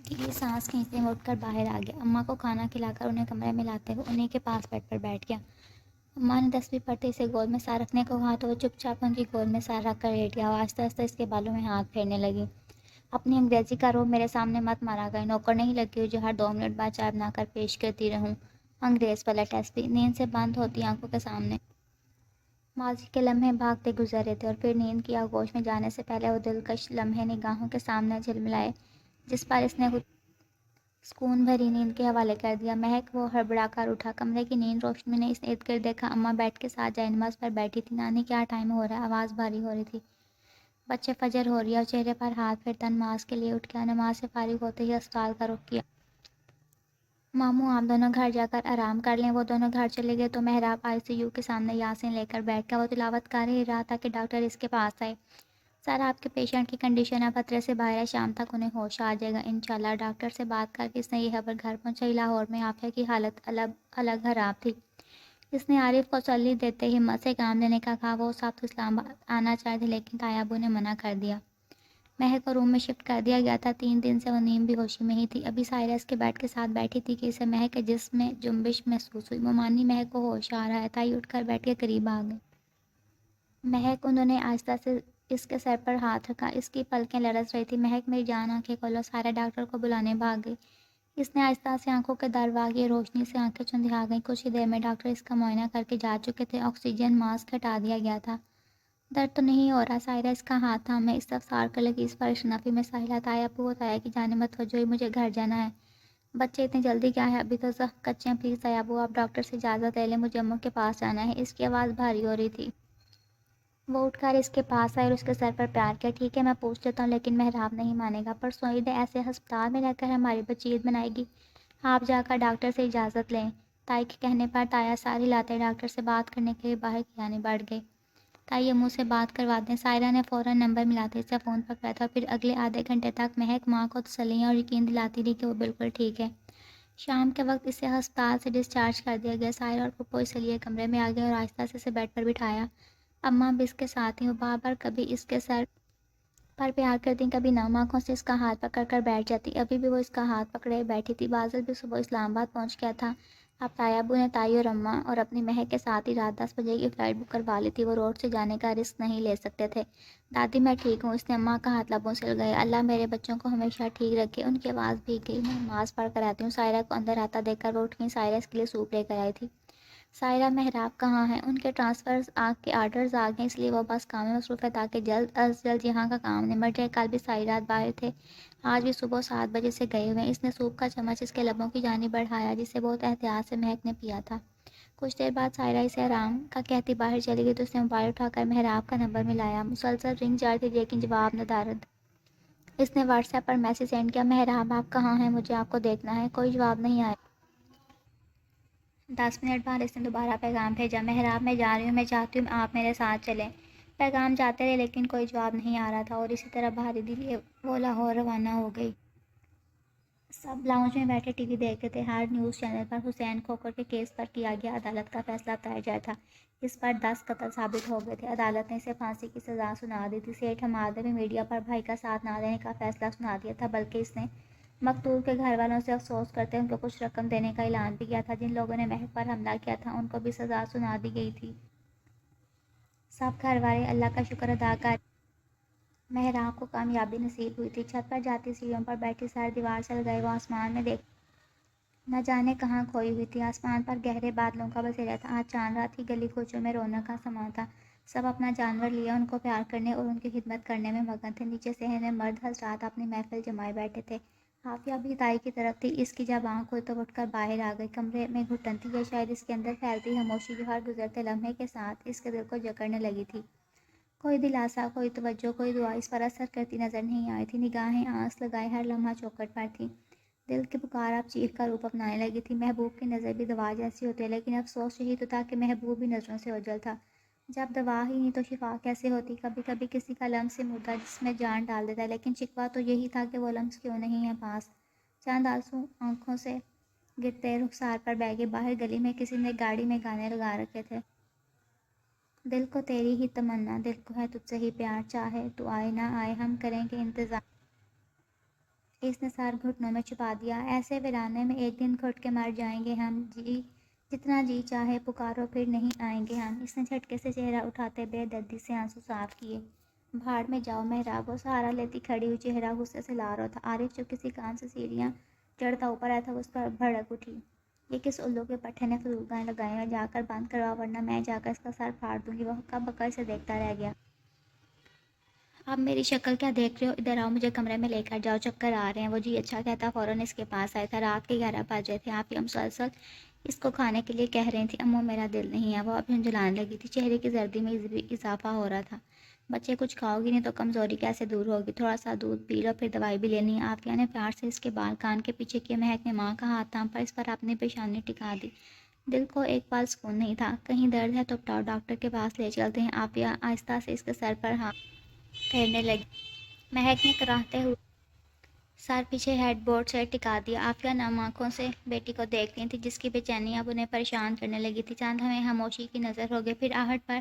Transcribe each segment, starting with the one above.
یہ سانس کھینچتے میں اٹھ کر باہر آ گیا۔ اماں کو کھانا کھلا کر انہیں کمرے میں لاتے ہوئے انہیں کے پاس بیڈ پر بیٹھ گیا۔ اماں نے 10ویں پڑھتے اسے گود میں سار رکھنے کو کہا تو وہ چپ چاپ ان کی گود میں سار رکھ کر لیٹ گیا اور آہستہ آہستہ اس کے بالوں میں ہاتھ پھیرنے لگی۔ اپنی انگریزی کا روب میرے سامنے مت مارا کرے، نوکر نہیں لگی ہوئی جو ہر 2 منٹ بعد چائے بنا کر پیش کرتی رہوں۔ انگریز پلٹ ایس پی، نیند سے بند ہوتی آنکھوں کے سامنے ماضی کے لمحے بھاگتے گزر رہے تھے اور پھر نیند کی آغوش میں جانے سے پہلے وہ دلکش لمحے نگاہوں کے سامنے جھلملائے جس پر اس نے خود سکون بھری نیند کے حوالے کر دیا۔ مہک وہ ہڑبڑا کر اٹھا، کمرے کی نیند روشنی نے اس نے ارد گرد دیکھا۔ اماں بیڈ کے ساتھ جائے نماز پر بیٹھی تھی۔ نانی کیا ٹائم ہو رہا ہے؟ آواز بھاری ہو رہی تھی۔ بچے فجر ہو رہی ہے اور چہرے پر ہاتھ پھرتا نماز کے لیے اٹھ گیا۔ نماز سے فارغ ہوتے ہی اسپتال کا رخ کیا۔ ماموں آپ دونوں گھر جا کر آرام کر لیں۔ وہ دونوں گھر چلے گئے تو محراب ICU کے سامنے یاسین لے کر بیٹھ گیا۔ وہ تلاوت کر ہی رہا تھا کہ ڈاکٹر اس کے پاس آئے۔ سر آپ کے پیشنٹ کی کنڈیشن اب خطرے سے باہر ہے، شام تک انہیں ہوش آ جائے گا انشاءاللہ۔ ڈاکٹر سے بات کر کے اس نے یہ خبر گھر پہنچائی۔ لاہور میں عافیہ کی حالت الگ خراب تھی۔ اس نے عارف کو تسلی دیتے ہی ہمت سے کام لینے کا کہا۔ وہ سب تو اسلام آباد آنا چاہے تھے لیکن تایا ابو نے منع کر دیا۔ مہک کو روم میں شفٹ کر دیا گیا تھا۔ 3 دن سے وہ نیم بھی ہوشی میں ہی تھی۔ ابھی سائرہ اس کے بیڈ کے ساتھ بیٹھی تھی کہ اسے مہک کے جسم میں جنبش محسوس ہوئی۔ وہ مانی مہک کو ہوش آ رہا ہے، تائی اٹھ کر بیڈ کے قریب آ گئی۔ مہک انہوں نے آہستہ سے اس کے سر پر ہاتھ رکھا۔ اس کی پلکیں لرز رہی تھی۔ مہک میری جان آنکھیں کھولو، سارا ڈاکٹر کو بلانے بھاگ گئی۔ اس نے آہستہ سے آنکھوں کے درواغی روشنی سے آنکھیں چندھیا گئیں۔ کچھ ہی دیر میں ڈاکٹر اس کا معائنہ کر کے جا چکے تھے۔ آکسیجن ماسک ہٹا دیا گیا تھا۔ درد تو نہیں ہو رہا؟ سائرہ اس کا ہاتھ تھامے استفسار کر لگی۔ اس پر اشنفی میں ساحلہ، تایا ابو و تایا کی جانب متوجہ ہوئی، مجھے گھر جانا ہے۔ بچے اتنی جلدی کیا ہے؟ ابھی تو زخم کچے ہیں، پلیز تایا ابو آپ ڈاکٹر سے اجازت لے لیں، مجھے اماں کے پاس جانا ہے۔ اس کی آواز بھاری ہو رہی تھی۔ وہ اٹھ کر اس کے پاس آئی اور اس کے سر پر پیار کیا۔ ٹھیک ہے میں پوچھ لیتا ہوں لیکن محراب نہیں مانے گا۔ پرسوں عید ہے، ایسے ہسپتال میں رہ کر ہماری بچی عید منائے گی؟ آپ جا کر ڈاکٹر سے اجازت لیں۔ تائی کے کہنے پر تایا سار ہلاتے ڈاکٹر سے بات کرنے کے لیے باہر کی جانب بڑھ گئی۔ تائی امو سے بات کروا دیں۔ سائرہ نے فوراً نمبر ملاتے اسے فون پکڑا تھا۔ پھر اگلے آدھے گھنٹے تک مہک ماں کو تسلیاں اور یقین دلاتی رہی کہ وہ بالکل ٹھیک ہے۔ شام کے وقت اسے ہسپتال سے ڈسچارج کر دیا گیا۔ سائرہ اور پھپھو اس لیے کمرے میں آ گئے اور آہستہ سے اسے بیڈ پر بٹھایا۔ اماں بھی اس کے ساتھ تھیں۔ وہ بار بار کبھی اس کے سر پر پیار کرتی، کبھی نرم آنکھوں سے اس کا ہاتھ پکڑ کر بیٹھ جاتی۔ ابھی بھی وہ اس کا ہاتھ پکڑے بیٹھی تھی۔ بازل بھی صبح اسلام آباد پہنچ گیا تھا۔ اب تایا ابو نے تائی اور اماں اور اپنی مہک کے ساتھ ہی رات 10 بجے کی فلائٹ بک کروا لی تھی۔ وہ روڈ سے جانے کا رسک نہیں لے سکتے تھے۔ دادی میں ٹھیک ہوں، اس نے اماں کا ہاتھ لبوں سے لگایا۔ اللہ میرے بچوں کو ہمیشہ ٹھیک رکھے۔ ان کی آواز بھیگ گئی۔ میں نماز پڑھ کر آتی ہوں۔ سائرہ کو اندر آتا دیکھ کر وہ اٹھ گئی۔ سائرہ اس کے لیے سوپ لے کر آئی تھی۔ سائرہ محراب کہاں ہیں؟ ان کے ٹرانسفرز کے آرڈرز آ گئے، اس لیے وہ بس کام میں مصروف ہے تاکہ جلد از جلد یہاں کا کام نمٹ جائے۔ کل بھی ساری رات باہر تھے، آج بھی صبح 7 بجے سے گئے ہوئے ہیں۔ اس نے سوپ کا چمچ اس کے لبوں کی جانب بڑھایا جسے بہت احتیاط سے مہک نے پیا تھا۔ کچھ دیر بعد سائرہ اسے آرام کا کہتی باہر چلی گئی تو اس نے موبائل اٹھا کر محراب کا نمبر ملایا۔ مسلسل رنگ جاری تھی لیکن جواب ندارد۔ اس نے واٹس ایپ پر میسج سینڈ کیا، محراب آپ کہاں ہیں؟ مجھے آپ کو دیکھنا ہے۔ کوئی جواب نہیں آیا۔ 10 منٹ بعد اس نے دوبارہ پیغام بھیجا، محراب میں جا رہی ہوں، میں چاہتی ہوں آپ میرے ساتھ چلیں۔ پیغام جاتے رہے لیکن کوئی جواب نہیں آ رہا تھا اور اسی طرح بھاری دل لیے وہ لاہور روانہ ہو گئی۔ سب لاؤنج میں بیٹھے ٹی وی دیکھ رہے تھے۔ ہر نیوز چینل پر حسین کھوکھر کے کیس پر کیا گیا عدالت کا فیصلہ طے تھا۔ اس پر 10 قتل ثابت ہو گئے تھے۔ عدالت نے اسے پھانسی کی سزا سنا دی تھی۔ سیٹھ حماد نے بھی میڈیا پر بھائی کا ساتھ نہ دینے کا فیصلہ سنا دیا تھا، بلکہ اس نے مقتول کے گھر والوں سے افسوس کرتے ان کو کچھ رقم دینے کا اعلان بھی کیا تھا۔ جن لوگوں نے مہک پر حملہ کیا تھا ان کو بھی سزا سنا دی گئی تھی۔ سب گھر والے اللہ کا شکر ادا کر محراب کو کامیابی نصیب ہوئی تھی۔ چھت پر جاتی سیڑھیوں پر بیٹھی سر دیوار سے لگائی وہ آسمان میں دیکھ نہ جانے کہاں کھوئی ہوئی تھی۔ آسمان پر گہرے بادلوں کا بسیرا تھا۔ آج چاند رات تھی، گلی کوچوں میں رونق کا سماں تھا۔ سب اپنا جانور لیے ان کو پیار کرنے اور ان کی خدمت کرنے میں مگن تھے۔ نیچے صحن میں مرد حضرات اپنی محفل جمائے بیٹھے تھے۔ عافیہ بھی تائی کی طرف تھی۔ اس کی جب آنکھ ہوئی تو وہ اٹھ کر باہر آ گئی۔ کمرے میں گھٹن تھی یا شاید اس کے اندر پھیلتی خاموشی جو ہر گزرتے لمحے کے ساتھ اس کے دل کو جکڑنے لگی تھی۔ کوئی دلاسا، کوئی توجہ، کوئی دعا اس پر اثر کرتی نظر نہیں آئی تھی۔ نگاہیں آنس لگائے ہر لمحہ چوکھٹ پر تھیں۔ دل کی پکار اب چیخ کا روپ اپنانے لگی تھی۔ محبوب کی نظر بھی دوا جیسی ہوتی ہے لیکن افسوس یہی تو تھا کہ محبوب بھی نظروں سے اوجھل تھا۔ جب دوا ہی نہیں تو شفا کیسے ہوتی؟ کبھی کبھی کسی کا لمس سے مردہ جسم میں جان ڈال دیتا ہے لیکن شکوہ تو یہی تھا کہ وہ لمس کیوں نہیں ہے پاس۔ چند آنسو آنکھوں سے گرتے رخسار پر بہہ گئے۔ باہر گلی میں کسی نے گاڑی میں گانے لگا رکھے تھے۔ دل کو تیری ہی تمنا، دل کو ہے تجھ سے ہی پیار، چاہے تو آئے نہ آئے ہم کریں گے انتظار۔ اس نے سر گھٹنوں میں چھپا دیا۔ ایسے ویرانے میں ایک دن گھٹ کے مر جائیں گے ہم، جتنا جی چاہے پکارو پھر نہیں آئیں گے ہم۔ اس نے جھٹکے سے چہرہ اٹھاتے بے دردی سے آنسو صاف کیے۔ بھاڑ میں جاؤ محراب، وہ سہارا لیتی کھڑی ہوئی، چہرہ غصے سے لال ہوتا۔ عارف جو کسی کام سے سیڑھیاں چڑھتا اوپر آیا تھا، اس پر بھڑک اٹھی۔ یہ کس الو کے پٹھے نے فضول گانے لگائے ہیں؟ جا کر بند کرواؤ ورنہ میں جا کر اس کا سر پھاڑ دوں گی۔ وہ ہکا بکا اسے دیکھتا رہ گیا۔ اب میری شکل کیا دیکھ رہے ہو؟ ادھر آؤ، مجھے کمرے میں لے کر جاؤ، چکر آ رہے ہیں۔ وہ جی اچھا کہتا فوراً اس کے پاس آیا تھا۔ رات کے 11 بج رہے تھے۔ آپ یہ مسلسل اس کو کھانے کے لیے کہہ رہی تھی، اماں میرا دل نہیں ہے۔ وہ اب جھنجھلانے لگی تھی، چہرے کی زردی میں اضافہ ہو رہا تھا۔ بچے کچھ کھاؤ گی نہیں تو کمزوری کیسے دور ہوگی؟ تھوڑا سا دودھ پی لو، پھر دوائی بھی لینی ہے۔ عافیہ نے پیار سے اس کے بال کان کے پیچھے کیے۔ مہک نے ماں کا ہاتھ تھام پر اس پر اپنی پیشانی ٹکا دی۔ دل کو ایک پل سکون نہیں تھا۔ کہیں درد ہے تو بتاؤ، ڈاکٹر کے پاس لے چلتے ہیں۔ عافیہ آہستہ سے اس کے سر پر ہاتھ پھیرنے لگی۔ مہک نے کراہتے ہوئے سر پیچھے ہیڈ بورڈ سے ٹکا دیا۔ عافیہ نم آنکھوں سے بیٹی کو دیکھ رہی تھی، جس کی بے چینی اب انہیں پریشان کرنے لگی تھی۔ چند ہمیں خاموشی کی نظر ہو گئی، پھر آہٹ پر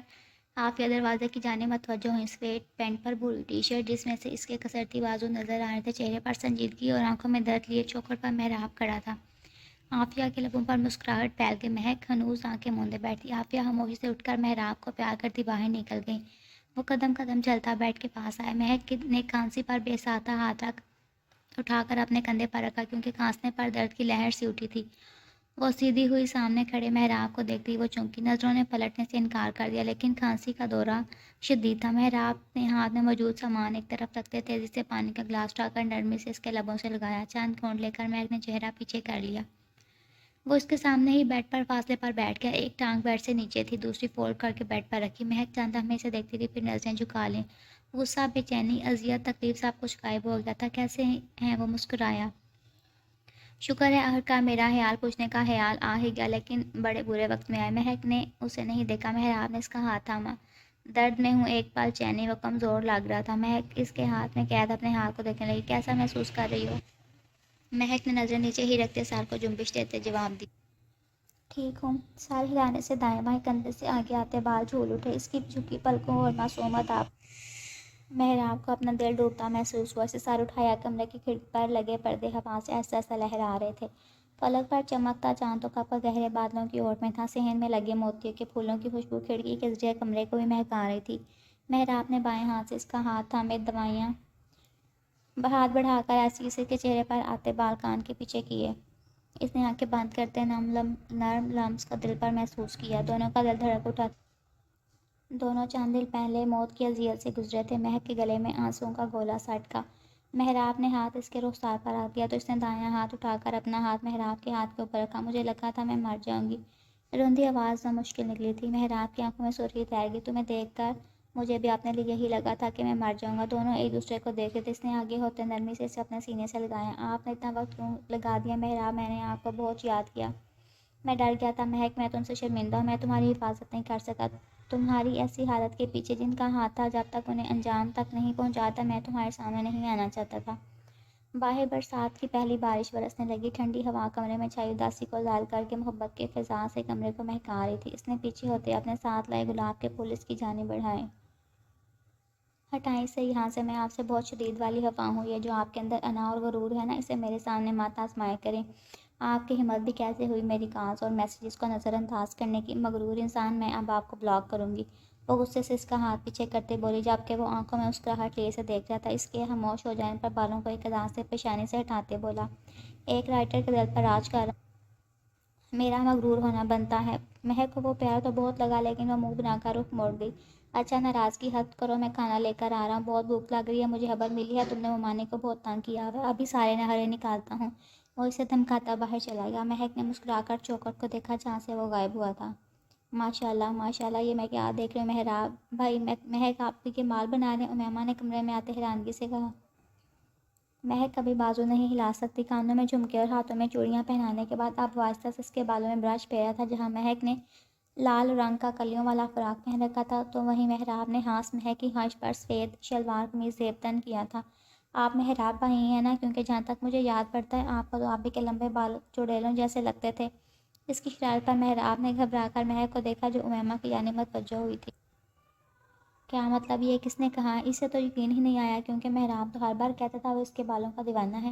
عافیہ دروازے کی جانب متوجہ ہوئی۔ سویٹ پینٹ پر بھوری ٹی شرٹ، جس میں سے اس کے کسرتی بازو نظر آ رہے تھے، چہرے پر سنجیدگی اور آنکھوں میں درد لیے چوکھٹ پر محراب کھڑا تھا۔ عافیہ کے لبوں پر مسکراہٹ پھیل گئی۔ مہک ہنوز آنکھیں موندے بیٹھی۔ عافیہ خاموشی سے اٹھ کر محراب کو پیار کرتی باہر نکل گئی۔ وہ قدم قدم چلتا بیڈ کے پاس آیا۔ مہک نے کھانسی پر بے ساتھ ہاتھ اٹھا کر اپنے کندھے پر رکھا، کیونکہ کھانسنے پر درد کی لہر سی اٹھی تھی۔ وہ سیدھی ہوئی سامنے کھڑے محراب کو دیکھتی وہ چونکی۔ نظروں نے پلٹنے سے انکار کر دیا، لیکن کھانسی کا دورہ شدید تھا۔ محراب نے ہاتھ میں موجود سامان ایک طرف رکھتے تیزی سے پانی کا گلاس اٹھا کر نرمی سے اس کے لبوں سے لگایا۔ چند گھونٹ لے کر مہک نے چہرہ پیچھے کر لیا۔ وہ اس کے سامنے ہی بیڈ پر فاصلے پر بیٹھ گیا۔ ایک ٹانگ بیڈ سے نیچے تھی، دوسری فولڈ کر کے بیڈ پر رکھی۔ مہک چند لمحے سے دیکھتی تھی، پھر نظریں جھکا لیں۔ غصہ، بے چینی، اذیت، تکلیف سب کچھ غائب ہو گیا تھا۔ کیسے ہیں وہ؟ مسکرایا۔ شکر ہے، آخرکار میرا حال پوچھنے کا خیال آ ہی گیا، لیکن بڑے برے وقت میں آئے۔ مہک نے اسے نہیں دیکھا۔ محراب نے اس کا ہاتھ تھاما۔ درد میں ہوں ایک پل چینی، وہ کمزور لگ رہا تھا۔ مہک اس کے ہاتھ میں قید اپنے ہاتھ کو دیکھنے لگی۔ کیسا محسوس کر رہی ہو؟ مہک نے نظریں نیچے ہی رکھتے سر کو جنبش دیتے جواب دی۔ ٹھیک ہوں۔ سر ہلانے سے دائیں بائیں کندھے سے آگے آتے بال جھول اٹھے۔ اس کی جھکی پلکوں اور معصومت آپ محراب کو اپنا دل ڈوبتا محسوس ہوا۔ اسے سر اٹھایا، کمرے کی کھڑکی پر لگے پردے ہوا سے ایسا ایسا لہرا رہے تھے۔ فلک پر چمکتا چاند تو کب کا گہرے بادلوں کی اوٹ میں تھا۔ صحن میں لگے موتیوں کے پھولوں کی خوشبو کھڑکی کے ذریعے کمرے کو بھی مہکا رہی تھی۔ محراب نے بائیں ہاتھ سے اس کا ہاتھ تھامے دوائیاں ہاتھ بڑھا کر ایسی اسے کے چہرے پر آتے بال کان کے پیچھے کیے۔ اس نے آنکھیں بند کرتے نرم لمس کا دل پر محسوس کیا۔ دونوں کا دل دھڑک اٹھا۔ دونوں چند دن پہلے موت کی اذیت سے گزرے تھے۔ مہک کے گلے میں آنسوؤں کا گولا سٹکا۔ محراب نے ہاتھ اس کے رخسار پر رکھ دیا تو اس نے دایاں ہاتھ اٹھا کر اپنا ہاتھ محراب کے ہاتھ کے اوپر رکھا۔ مجھے لگا تھا میں مر جاؤں گی۔ روندی آواز نامشکل نکلی تھی۔ محراب کی آنکھوں میں سرخی تیر گئی۔ تمہیں دیکھ کر مجھے بھی اپنے لیے یہی لگا تھا کہ میں مر جاؤں گا۔ دونوں ایک دوسرے کو دیکھ رہے تھے۔ اس نے آگے ہوتے نرمی سے اسے اپنے سینے سے لگایا۔ آپ نے اتنا وقت کیوں لگا دیا محراب؟ میں نے آپ کو بہت یاد کیا۔ میں ڈر گیا تھا مہک، میں تم سے شرمندہ ہوں۔ میں تمہاری حفاظت نہیں کر سکا۔ تمہاری ایسی حالت کے پیچھے جن کا ہاتھ تھا، جب تک انہیں انجام تک نہیں پہنچاتا میں تمہارے سامنے نہیں آنا چاہتا تھا۔ باہر برسات کی پہلی بارش برسنے لگی۔ ٹھنڈی ہوا کمرے میں چھائی اداسی کو زائل کر کے محبت کے فضاء سے کمرے کو مہکا رہی تھی۔ اس نے پیچھے ہوتے اپنے ساتھ لائے گلاب کے پھول اس کی جانب بڑھائے۔ ہٹائیں اسے یہاں سے، میں آپ سے بہت شدید والی خفا ہوں۔ یہ جو آپ کے اندر انا اور غرور ہے نا، اسے میرے سامنے مت آزمایا کریں۔ آپ کی ہمت بھی کیسے ہوئی میری کالز اور میسیجز کو نظر انداز کرنے کی؟ مغرور انسان، میں اب آپ کو بلاک کروں گی۔ وہ غصے سے اس کا ہاتھ پیچھے کرتے بولی، جبکہ وہ آنکھوں میں مسکراہٹ لیے اسے دیکھ رہا تھا۔ اس کے خاموش ہو جانے پر بالوں کو ایک انداز سے پیشانی سے ہٹاتے بولا، ایک رائٹر کے دل پر راج کر میرا مغرور ہونا بنتا ہے۔ مہک کو وہ پیار تو بہت لگا، لیکن وہ منہ بنا کر رخ موڑ گئی۔ اچھا، ناراضگی حد کرو، میں کھانا لے کر آ رہا ہوں۔ بہت بھوک لگ رہی ہے، مجھے خبر ملی ہے تم نے ممانی کو بہت تنگ کیا ہے، ابھی سارے نہرے نکالتا ہوں۔ وہ اسے دھمکاتا باہر چلا گیا۔ مہک نے مسکرا کر چوکھٹ کو دیکھا جہاں سے وہ غائب ہوا تھا۔ ماشاءاللہ ماشاءاللہ، یہ میں کیا دیکھ رہی ہوں؟ محراب بھائی، مہک آپ بھی کے مال بنا رہے ہیں؟ امیمہ نے کمرے میں آتے حیرانگی سے کہا۔ مہک کبھی بازو نہیں ہلا سکتی۔ کانوں میں جھمکے اور ہاتھوں میں چوڑیاں پہنانے کے بعد اب وہ آہستہ سے اس کے بالوں میں برش پھیرا تھا۔ جہاں مہک نے لال رنگ کا کلیوں والا فراق پہن رکھا تھا، تو وہیں محراب نے ہاس مہک کی خواہش پر سفید شلوار قمیض زیب تن کیا تھا۔ آپ محراب بھائی ہیں نا؟ کیونکہ جہاں تک مجھے یاد پڑتا ہے آپ کو تو آبی کے لمبے بال چڑیلوں جیسے لگتے تھے۔ اس کی شرارت پر محراب نے گھبرا کر مہک کو دیکھا، جو امیمہ کی جانب متوجہ ہوئی تھی۔ کیا مطلب؟ یہ کس نے کہا؟ اسے تو یقین ہی نہیں آیا، کیونکہ محراب تو ہر بار کہتا تھا وہ اس کے بالوں کا دیوانہ ہے۔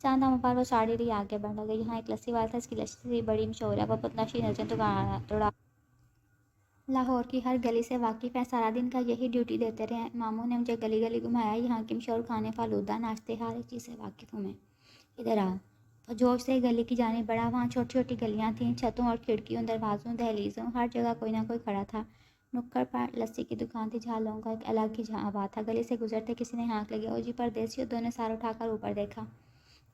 چاند داموں پر وہ ساڑی لی آگے بڑھنے لگی۔ یہاں ایک لسی والا تھا، اس کی لسی بڑی مشہور ہے، وہ پتناشی نظریں توڑا لاہور کی ہر گلی سے واقف ہے، سارا دن کا یہی ڈیوٹی دیتے رہے ہیں۔ ماموں نے مجھے گلی گلی گھمایا، یہاں کی مشہور کھانے، فالودہ، ناشتے، ہر ایک چیز سے واقف ہوں میں۔ ادھر آؤ۔ وہ جوش سے گلی کی جانب بڑھا۔ وہاں چھوٹی چھوٹی گلیاں تھیں، چھتوں اور کھڑکیوں، دروازوں، دہلیزوں، ہر جگہ کوئی نہ کوئی کھڑا تھا۔ نکڑ پر لسی کی دکان تھی، جہاں لوگوں کا ایک الگ ہی آواز تھا۔ گلی سے گزرتے کسی نے ہانک لگی، او جی پردیسیو! دونوں نے سر اٹھا کر اوپر دیکھا۔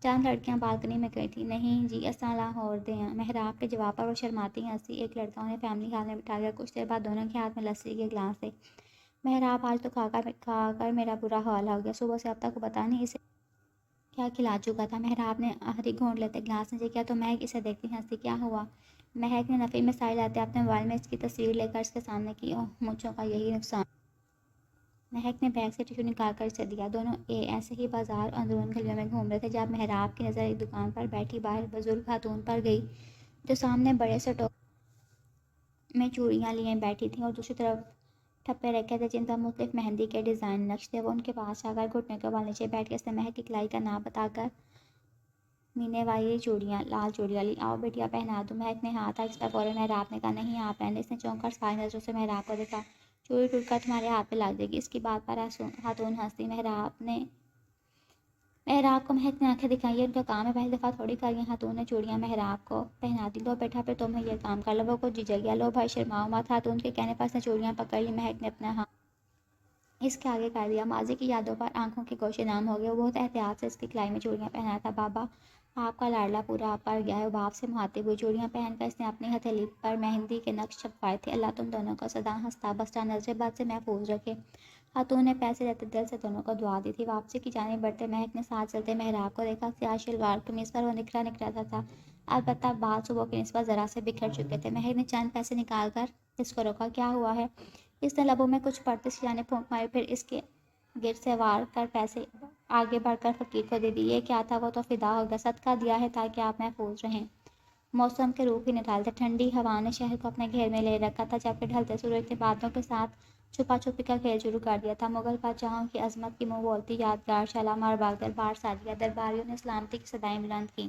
چند لڑکیاں بالکنی میں کھڑی تھیں۔ نہیں جی، اساں لاہور دے ہاں۔ محراب کے جواب پر وہ شرماتی ہنسی۔ ایک لڑکا انہیں فیملی ہال میں بٹھا گیا۔ کچھ دیر بعد دونوں کے ہاتھ میں لسی کے گلاس تھے۔ محراب آج تو کھا کر میرا برا حال ہو گیا، صبح سے اب تک پتہ نہیں اسے کیا کھلا چکا تھا۔ محراب نے آخری گھونٹ لیتے گلاس نیچے کیا تو مہک اسے دیکھتی ہنسی۔ کیا ہوا؟ مہک نے نفی میں سائے لاتے اپنے موبائل میں اس کی تصویر لے کر اس کے سامنے کی۔ اوہ، مونچھوں کا یہی نقصان۔ مہک نے بیگ سے ٹشو نکال کر اسے دیا۔ دونوں ایسے ہی بازار اور اندرون گلیوں میں گھوم رہے تھے جب محراب کی نظر ایک دکان پر بیٹھی باہر بزرگ خاتون پر گئی، جو سامنے بڑے سے ٹوکر میں چوڑیاں لیے بیٹھی تھیں اور دوسری طرف ٹھپے رکھے تھے جن پر مختلف مہندی کے ڈیزائن نقش تھے۔ وہ ان کے پاس جا کر گھٹنے کے بل نیچے بیٹھ کے اس نے مہک کی کلائی کا نام بتا کر مینے والی چوڑیاں، لال چوڑیاں لی۔ آؤ بیٹیا پہنا دوں۔ مہک نے ہاتھ اس پر فوراً محراب نے کہا نہیں آپ رہنے۔ اس نے چونک کر ساری نظروں سے محراب کو دیکھا۔ چوڑی ٹوٹ کر تمہارے ہاتھ پہ لگ جائے گی۔ اس کی بات پر خاتون ہنسی۔ محراب کو مہک نے آنکھیں دکھائیں۔ یہ ان کا کام ہے، پہلی دفعہ تھوڑی کر یہ خاتون نے چوڑیاں محراب کو پہنا دی۔ لو بیٹا پھر تمہیں یہ کام کر لو۔ وہ کچھ جھجک گیا۔ لو بھائی شرماؤ مت۔ خاتون کے کہنے پر اس نے چوڑیاں پکڑ لی۔ مہک نے اپنا ہاتھ اس کے آگے کر دیا۔ ماضی کی یادوں پر آنکھوں کے گوشے نام ہو گئے۔ وہ بہت احتیاط سے اس کی کلائی میں چوڑیاں پہنا تھا۔ بابا آپ کا لاڈلا پورا آپ پر گیا ہے، وہ باپ سے مخاطب ہوئی۔ چوڑیاں پہن کر اس نے اپنی ہتھیلی پر مہندی کے نقش چھپوائے تھے۔ اللہ تم دونوں کو سدا ہنستا بستا نظر بد سے محفوظ رکھے۔ خاتون نے پیسے لیتے دل سے دونوں کو دعا دی تھی۔ واپسی کی جانب بڑھتے مہک نے ساتھ چلتے محراب کو دیکھا۔ سیاہ شلوار قمیص پر وہ نکھرا نکھرا سا تھا، البتہ بال صبح کی نسبت ذرا سے بکھر چکے تھے۔ مہک نے چند پیسے نکال کر اس کو روکا۔ کیا ہوا ہے؟ اس نے لبوں میں کچھ پڑتے اس کی جانب پھونک ماری، پھر اس کے گرد سے وار کر پیسے آگے بڑھ کر فقیر کو دے دی۔ یہ کیا تھا؟ وہ تو فدا ہو گیا۔ صدقہ دیا ہے تاکہ آپ محفوظ رہیں۔ موسم کے روپ ہی نرال تھے۔ ٹھنڈی ہوا نے شہر کو اپنے گھیر میں لے رکھا تھا، جبکہ ڈھلتے سورج نے بادلوں کے ساتھ چھپا چھپی کا کھیل شروع کر دیا تھا۔ مغل بادشاہوں کی عظمت کی منہ بولتی یادگار شالامار باغ دربار سادھیا۔ درباریوں نے سلامتی کی صدائیں بلند کیں۔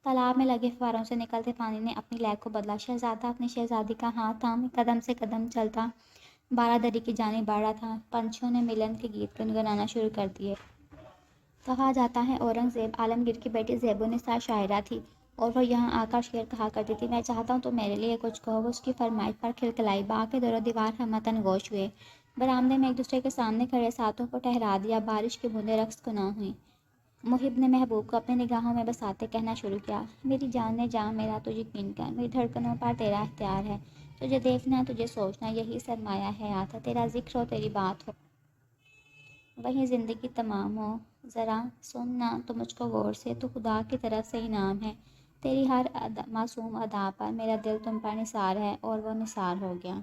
تالاب میں لگے فواروں سے نکلتے پانی نے اپنی لہر کو بدلا۔ شہزادہ اپنی شہزادی کا ہاتھ تھامے قدم سے قدم چلتا بارادری کی جانب بڑھ رہا تھا۔ پنچھیوں نے ملن کے گیت گنگنانا شروع کر دیے۔ کہا جاتا ہے اورنگ زیب عالمگیر کی بیٹی زیب النساء شاعرہ تھی اور وہ یہاں آ کر شعر کہا کرتی تھی۔ میں چاہتا ہوں تم میرے لیے کچھ کہو۔ وہ اس کی فرمائش پر کھلکھلائی۔ باغ کے دور و دیوار ہمتاً گوش ہوئے۔ برآمدے میں ایک دوسرے کے سامنے کھڑے ساتھوں کو ٹھہرا دیا۔ بارش کی بوندیں رقص کو نہ ہوئیں۔ محب نے محبوب کو اپنی نگاہوں میں بساتے کہنا شروع کیا، میری جان نے جاں میرا تو یقین کر، میری دھڑکنوں پر تیرا اختیار ہے، تجھے دیکھنا تجھے سوچنا یہی سرمایہ حیات ہے، تیرا ذکر ہو تیری بات ہو وہیں زندگی تمام ہو، ذرا سننا تو مجھ کو غور سے، تو خدا کی طرف سے انعام ہے، تیری ہر معصوم ادا پر میرا دل تم پر نثار ہے۔ اور وہ نثار ہو گیا۔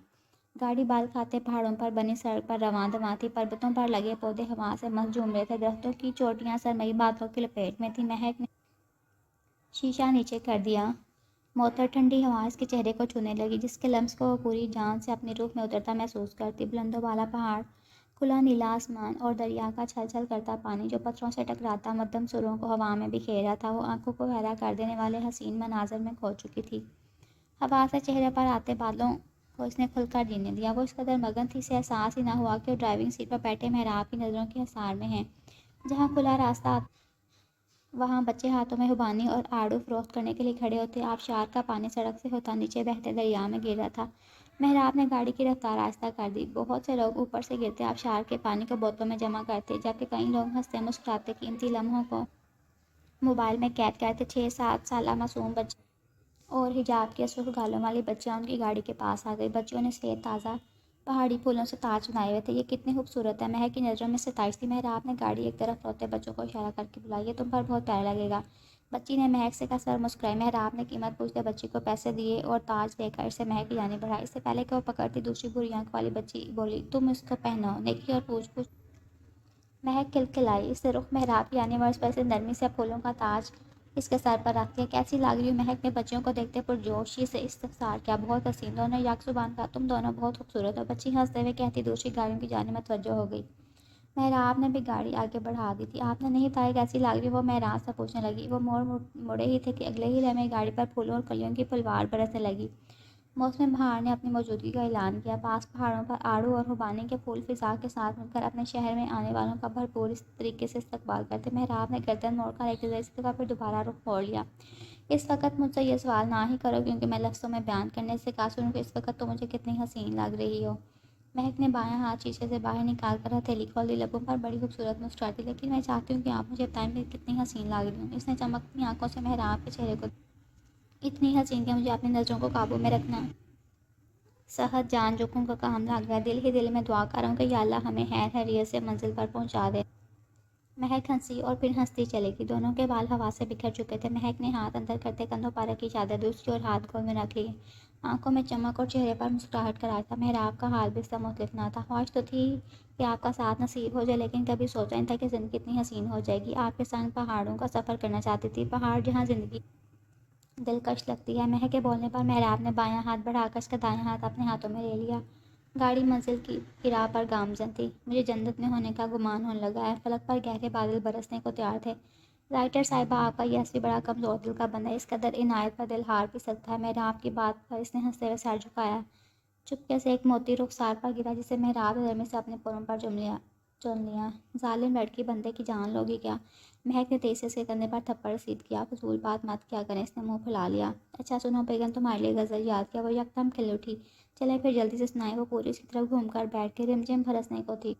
گاڑی بال کھاتے پہاڑوں پر بنی سڑک پر رواں دواں تھی۔ پربتوں پر لگے پودے ہوا سے مست جھوم رہے تھے۔ درختوں کی چوٹیاں سرمئی بادلوں کی لپیٹ میں تھیں۔ مہک نے شیشہ نیچے کر دیا۔ معطر ٹھنڈی ہوا اس کے چہرے کو چھونے لگی، جس کے لمس کو وہ پوری جان سے اپنی روح میں اترتا محسوس کرتی۔ بلند و بالا پہاڑ، کھلا نیلا آسمان اور دریا کا چھل چھل کرتا پانی جو پتھروں سے ٹکراتا مدھم سروں کو ہوا میں بکھیر رہا تھا، وہ آنکھوں کو حیران کر دینے والے حسین مناظر میں کھو چکی تھی۔ ہوا سے چہرے پر آتے بادلوں کو اس نے کھل کر جینے دیا۔ وہ اس قدر مگن تھی، اسے احساس ہی نہ ہوا کہ وہ ڈرائیونگ سیٹ پر بیٹھے محراب کی نظروں کے حصار میں ہیں۔ جہاں کھلا راستہ وہاں بچے ہاتھوں میں خوبانی اور آڑو فروخت کرنے کے لیے کھڑے ہوتے۔ آبشار کا پانی سڑک سے ہوتا نیچے بہتے دریا میں گر رہا تھا۔ محراب نے گاڑی کی رفتار آہستہ کر دی۔ بہت سے لوگ اوپر سے گرتے آبشار کے پانی کو بوتلوں میں جمع کرتے، جبکہ کئی لوگ ہنستے مسکراتے قیمتی لمحوں کو موبائل میں قید کرتے۔ 6-7 سالہ معصوم بچے اور حجاب کے سرخ گالوں والی بچیاں ان کی گاڑی کے پاس آ گئی۔ بچیوں نے سفید تازہ پہاڑی پھولوں سے تاج بنائے ہوئے تھے۔ یہ کتنی خوبصورت ہے! مہک کی نظروں میں ستائش تھی۔ محراب نے گاڑی ایک طرف روتے بچوں کو اشارہ کر کے بلایا، یہ تم پر بہت پیارا لگے گا۔ بچی نے مہک سے کس پر مسکرائی۔ محراب نے قیمت پوچھتے بچی کو پیسے دیے اور تاج دے کر اسے مہک کی جانب بڑھایا۔ اس سے پہلے کہ وہ پکڑتی، دوسری بھوری آنکھ والی بچی بولی، تم اس کو پہناؤ۔ نیکی اور پوچھ پوچھ مہک کھلکھلائی۔ اس سے رخ محراب کی جانب اور اس پر سے نرمی سے پھولوں کا تاج اس کے سر پر رکھ دیا۔ کیسی لگ رہی ہو؟ مہک نے بچیوں کو دیکھتے پرجوشی سے استفسار کیا۔ بہت حسین، دونوں یک زبان کہا۔ تم دونوں بہت خوبصورت ہو، بچی ہنستے ہوئے کہتی۔ دوسری گاڑیوں کی جانب متوجہ ہو گئی۔ محراب نے بھی گاڑی آگے بڑھا دی تھی۔ آپ نے نہیں بتایا کیسی لگ رہی وہ محراب سے پوچھنے لگی۔ وہ مڑے ہی تھے کہ اگلے ہی لمحے گاڑی پر پھولوں اور کلیوں کی پھلوار برسنے لگی۔ موسم بہار نے اپنی موجودگی کا اعلان کیا۔ پاس پہاڑوں پر آڑو اور خوبانی کے پھول فضا کے ساتھ مل کر اپنے شہر میں آنے والوں کا بھرپور اس طریقے سے استقبال کرتے۔ محراب نے گردن موڑ کر ایک لذیذ دفعہ پھر دوبارہ رخ موڑ لیا۔ اس وقت مجھ سے یہ سوال نہ ہی کرو کیونکہ میں لفظوں میں بیان کرنے سے قاصر ہوں کہ اس وقت تو مجھے کتنی حسین لگ رہی ہو۔ مہک نے بایاں ہاتھ شیشے سے باہر نکال کر ہتھیلی کھول دی۔ لبوں پر بڑی خوبصورت مسکراہٹ تھی۔ لیکن میں چاہتی ہوں کہ آپ مجھے بتائیں کہ کتنی حسین لگ رہی ہوں۔ اس نے چمکتی آنکھوں سے محراب کے چہرے کو اتنی حسین کہ مجھے اپنی نظروں کو قابو میں رکھنا سخت جان جوکھوں کا کام لگ گیا۔ دل ہی دل میں دعا کر رہا ہوں کہ یا اللہ ہمیں خیر خیریت سے منزل پر پہنچا دے۔ مہک ہنسی اور پھر ہنستی چلی گئی۔ دونوں کے بال ہوا سے بکھر چکے تھے۔ مہک نے ہاتھ اندر کرتے کندھوں پر رکھی چادر دوسری اور ہاتھ گول میں رکھ لی۔ آنکھوں میں چمک اور چہرے پر مسکراہٹ کا راج تھا۔ محراب کا حال بھی اس سے مختلف نہ تھا۔ خواہش تو تھی کہ آپ کا ساتھ نصیب ہو جائے لیکن کبھی سوچا نہیں تھا کہ زندگی اتنی حسین ہو جائے گی۔ آپ کے سنگ پہاڑوں کا سفر کرنا چاہتی تھی، پہاڑ جہاں زندگی دلکش لگتی ہے۔ مہک کے بولنے پر محراب نے بایاں ہاتھ بڑھا کر اس کا دایاں ہاتھ اپنے ہاتھوں میں لے لیا۔ گاڑی منزل کی راہ پر گامزن تھی۔ مجھے جنت میں ہونے کا گمان ہونے لگا ہے۔ فلک پر گہرے بادل برسنے کو تیار تھے۔ رائٹر صاحبہ آپ کا یہ ایس بھی بڑا کمزور دل کا بندہ ہے، اس قدر عنایت پر دل ہار بھی سکتا ہے۔ محراب کی بات پر اس نے ہنستے ہوئے سر جھکایا۔ چپکے سے ایک موتی رخسار پر گرا جسے محراب نے نرمی سے اپنے پروں پر چن لیا۔ ظالم لڑکی، بندے کی جان لوگی کیا؟ مہک نے تیزی سے اس کے کندھے پر تھپڑ رسید کیا۔ فضول بات مت کیا کریں، اس نے منہ پھلا لیا۔ اچھا سنو بیگم، تمہارے لیے غزل یاد کیا۔ وہ یکدم کھل اٹھی۔ چلے پھر جلدی سے سنائیں۔ وہ پوری اس کی طرف گھوم کر بیٹھ کے رمجم برسنے کو تھی۔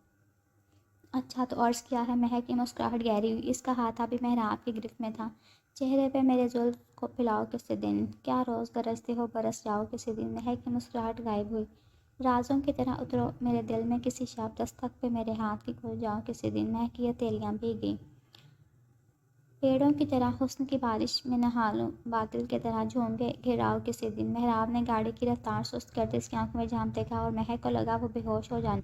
اچھا تو عرض کیا ہے؟ مہک کی مسکراہٹ گہری ہوئی۔ اس کا ہاتھ ابھی محراب کی گرفت میں تھا۔ چہرے پہ میرے زلف کو پھیلاؤ کسی دن، کیا روز گرجتے ہو برس جاؤ کسی دن۔ مہک کی مسکراہٹ غائب ہوئی۔ رازوں کی طرح اترو میرے دل میں کسی شب، دستک پہ میرے ہاتھ کی کھل جاؤ کسی دن۔ مہک کی ہتھیلیاں بھیگ گئیں۔ پیڑوں کی طرح حسن کی بارش میں نہا لوں، باطل کی طرح جھوم کے گھراؤ کسی دن۔ محراب نے گاڑی کی رفتار سست کرتے اس کی آنکھوں میں جھانک دیکھا اور مہک کو لگا وہ بے ہوش ہو جانے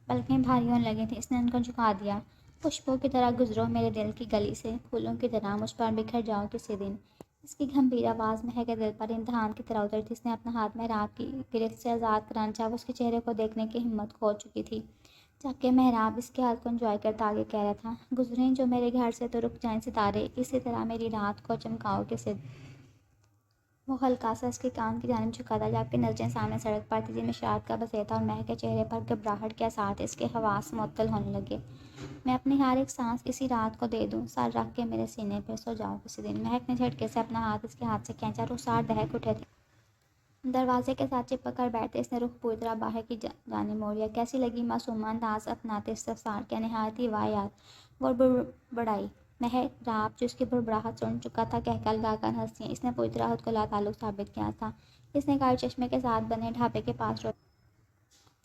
پلکیں بھاری ہونے لگی تھیں۔ اس نے ان کو جھکا دیا۔ خوشبو کی طرح گزرو میرے دل کی گلی سے، پھولوں کی طرح مجھ پر بکھر جاؤ کسی دن۔ اس کی گھمبیر آواز مہک کے دل پر امتحان کی طرح اتری تھی۔ اس نے اپنا ہاتھ محراب کی گرفت سے آزاد کرانا چاہا۔ وہ اس کے چہرے کو دیکھنے کی ہمت کھو چکی تھی جبکہ محراب اس کے ہاتھ کو انجوائے کرتا آگے کہہ رہا تھا، گزریں جو میرے گھر سے تو رک جائیں ستارے، اسی طرح میری رات کو چمکاؤ کسی دن۔ وہ ہلکا سا اس کے کان کی جانب جھکا تھا جبکہ نظریں سامنے سڑک پر تھیں جن میں شرارت کا بسیرا تھا اور مہک کے چہرے پر گھبراہٹ کے اثار تھے۔ اس کے حواس معطل ہونے لگے۔ میں اپنی ہر ایک سانس اسی رات کو دے دوں، سر رکھ کے میرے سینے پہ سو جاؤ کسی دن۔ مہک نے جھٹکے سے اپنا ہاتھ اس کے ہاتھ سے کھینچا۔ رخسار دہک اٹھے تھے۔ دروازے کے ساتھ چپک کر بیٹھتے اس نے رخ پوری طرح باہر کی جانب موڑ لیا۔ کیسی لگی؟ معصومانہ انداز اپناتے استفسار کیا۔ نہایت ہی واہیات۔ وہ بڑبڑائی۔ محراب جو اس کی بڑبڑاہٹ سن چکا تھا کہکہا لگا کر ہنس دیا۔ اس نے پوری طرح خود کو لاتعلق ثابت کیا تھا۔ اس نے گاڑی چشمے کے ساتھ بنے ڈھابے کے پاس روکی۔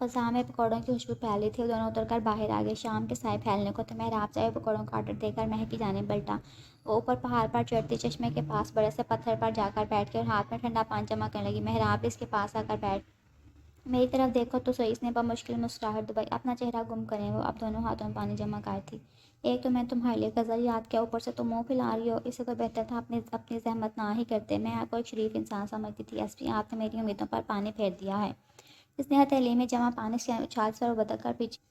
فضا میں پکوڑوں کی خوشبو پھیلی تھی۔ دونوں اتر کر باہر آ گئے۔ شام کے سائے پھیلنے کو تھے۔ محراب چائے پکوڑوں کا آرڈر دے کر مہک کی جانب پلٹا۔ وہ اوپر پہاڑ پر چڑھتی چشمے کے پاس بڑے سے پتھر پر جا کر بیٹھ گئی اور ہاتھ میں ٹھنڈا پانی جمع کرنے لگی۔ محراب بھی اس کے پاس آ کر بیٹھ میری طرف دیکھو تو صحیح۔ اس نے بمشکل مسکراہٹ دبائی۔ اپنا چہرہ گم کریں۔ وہ اب دونوں ہاتھوں میں پانی جمع کر تھی۔ ایک تو میں تمہارے لیے غزل یاد کیا، اوپر سے تم منہ پھیلا رہی ہو۔ اسے تو بہتر تھا اپنی زحمت نہ ہی کرتے۔ میں آپ کو ایک شریف انسان سمجھتی تھی ایس پی، آپ نے میری امیدوں پر پانی پھیر دیا ہے۔ اس نے ہتھیلی میں جمع پانی سے اچھال سر بدل کر پیچھے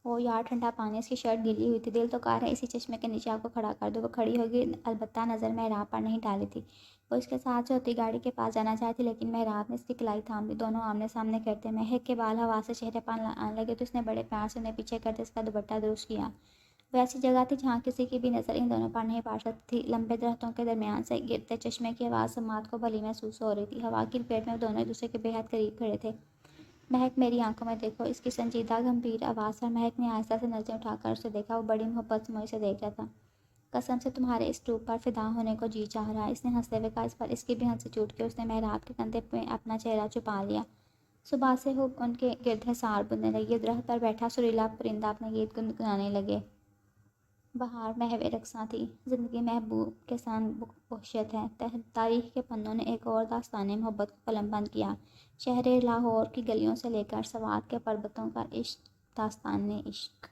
او یار ٹھنڈا پانی۔ اس کی شرٹ گیلی ہوئی تھی۔ دل تو کہہ رہا ہے اسی چشمے کے نیچے آپ کو کھڑا کر دو۔ وہ کھڑی ہوگی البتہ نظر محراب پر نہیں ڈالی تھی۔ وہ اس کے ساتھ سے ہوتی گاڑی کے پاس جانا چاہتی لیکن محراب نے اس کی کلائی تھام لی۔ دونوں آمنے سامنے کرتے مہک کے بال ہوا سے چہرے پر آنے لگے تو اس نے بڑے پیار سے انہیں پیچھے کرتے اس کا دوپٹہ درست کیا۔ وہ ایسی جگہ تھی جہاں کسی کی بھی نظر ان دونوں پر نہیں پڑ سکتی تھی۔ لمبے درختوں کے درمیان سے گرتے چشمے کی آواز سماعت کو بھلی محسوس ہو رہی تھی۔ ہوا کی لپیٹ میں وہ دونوں ایک دوسرے کے بے حد قریب کھڑے تھے۔ مہک میری آنکھوں میں دیکھو۔ اس کی سنجیدہ گھمبیر آواز پر مہک نے آہستہ سے نظریں اٹھا کر اسے دیکھا۔ وہ بڑی محبت سے مجھے دیکھ رہا تھا۔ قسم سے تمہارے اس روپ پر فدا ہونے کو جی چاہ رہا ہے۔ اس نے ہنستے ہوئے کہا۔ اس پر اس کی بھی ہنسی چھوٹ گئی۔ اس نے محراب کے کندھے میں اپنا چہرہ چھپا لیا۔ صبح سے ہو ان کے گرد حصار بننے لگی۔ درخت پر بیٹھا سریلا پرندہ اپنے گیت گنگنانے لگے۔ بہار محو رقصاں تھی۔ زندگی محبوب کے سنگ وحشت ہے۔ تاریخ کے پنوں نے ایک اور داستانِ محبت کو قلم بند کیا۔ شہر لاہور کی گلیوں سے لے کر سوات کے پربتوں کا عشق، داستانِ عشق۔